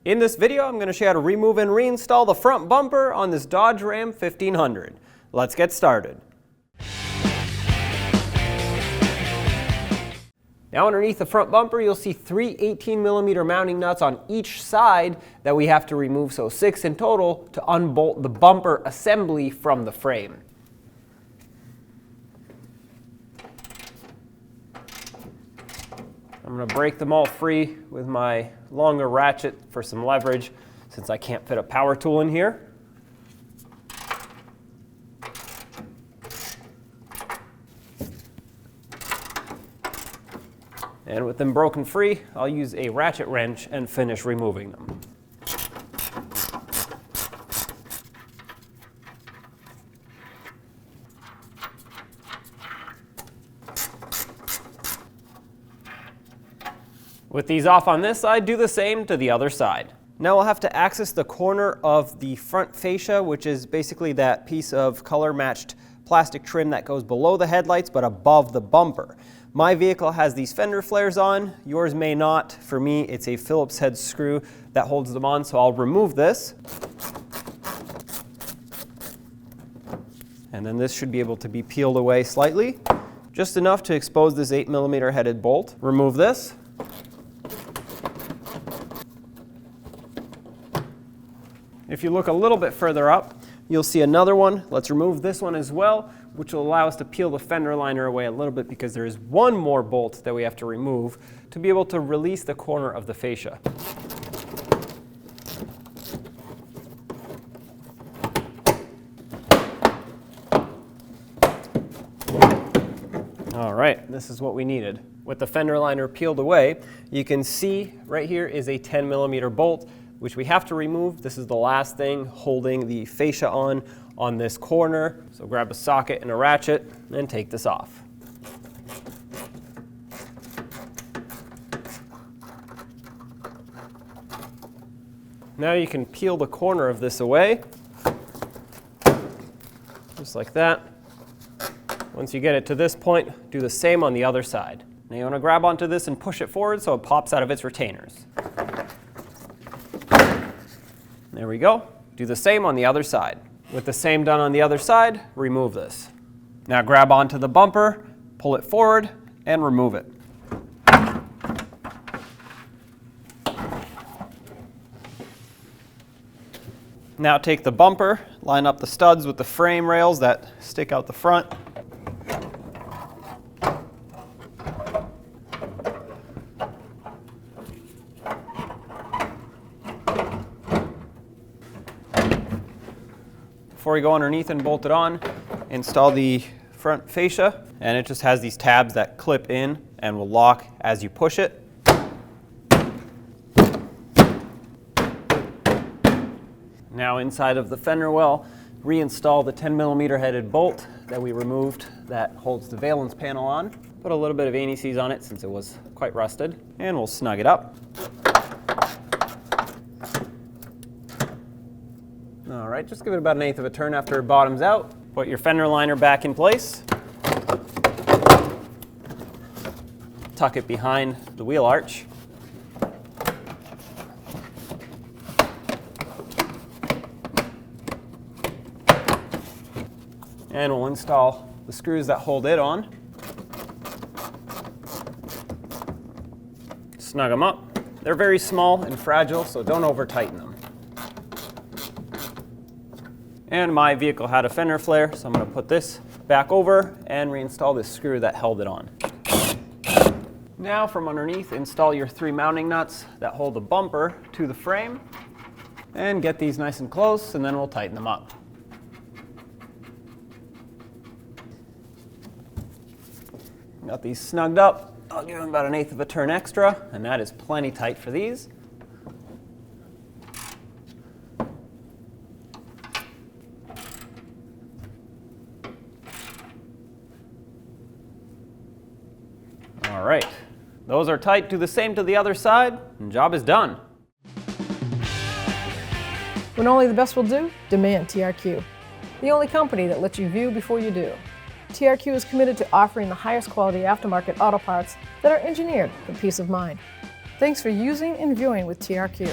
In this video, I'm going to show you how to remove and reinstall the front bumper on this Dodge Ram 1500. Let's get started. Now underneath the front bumper, you'll see three 18mm mounting nuts on each side that we have to remove, so 6 in total, to unbolt the bumper assembly from the frame. I'm going to break them all free with my longer ratchet for some leverage, since I can't fit a power tool in here. And with them broken free, I'll use a ratchet wrench and finish removing them. With these off on this side, do the same to the other side. Now we'll have to access the corner of the front fascia, which is basically that piece of color-matched plastic trim that goes below the headlights but above the bumper. My vehicle has these fender flares on, yours may not. For me, it's a Phillips head screw that holds them on, so I'll remove this. And then this should be able to be peeled away slightly, just enough to expose this 8mm headed bolt. Remove this. If you look a little bit further up, you'll see another one. Let's remove this one as well, which will allow us to peel the fender liner away a little bit, because there is one more bolt that we have to remove to be able to release the corner of the fascia. All right, this is what we needed. With the fender liner peeled away, you can see right here is a 10mm bolt, which we have to remove. This is the last thing holding the fascia on this corner. So grab a socket and a ratchet and take this off. Now you can peel the corner of this away, just like that. Once you get it to this point, do the same on the other side. Now you want to grab onto this and push it forward so it pops out of its retainers. There we go. Do the same on the other side. With the same done on the other side, remove this. Now grab onto the bumper, pull it forward, and remove it. Now take the bumper, line up the studs with the frame rails that stick out the front. Before you go underneath and bolt it on, install the front fascia, and it just has these tabs that clip in and will lock as you push it. Now inside of the fender well, reinstall the 10mm headed bolt that we removed that holds the valence panel on. Put a little bit of anti-seize on it since it was quite rusted, and we'll snug it up. All right, just give it about 1/8 of a turn after it bottoms out. Put your fender liner back in place. Tuck it behind the wheel arch. And we'll install the screws that hold it on. Snug them up. They're very small and fragile, so don't over tighten them. And my vehicle had a fender flare, so I'm going to put this back over and reinstall this screw that held it on. Now from underneath, install your 3 mounting nuts that hold the bumper to the frame, and get these nice and close, and then we'll tighten them up. Got these snugged up. I'll give them about 1/8 of a turn extra, and that is plenty tight for these. All right, those are tight. Do the same to the other side, and job is done. When only the best will do, demand TRQ. The only company that lets you view before you do. TRQ is committed to offering the highest quality aftermarket auto parts that are engineered for peace of mind. Thanks for using and viewing with TRQ.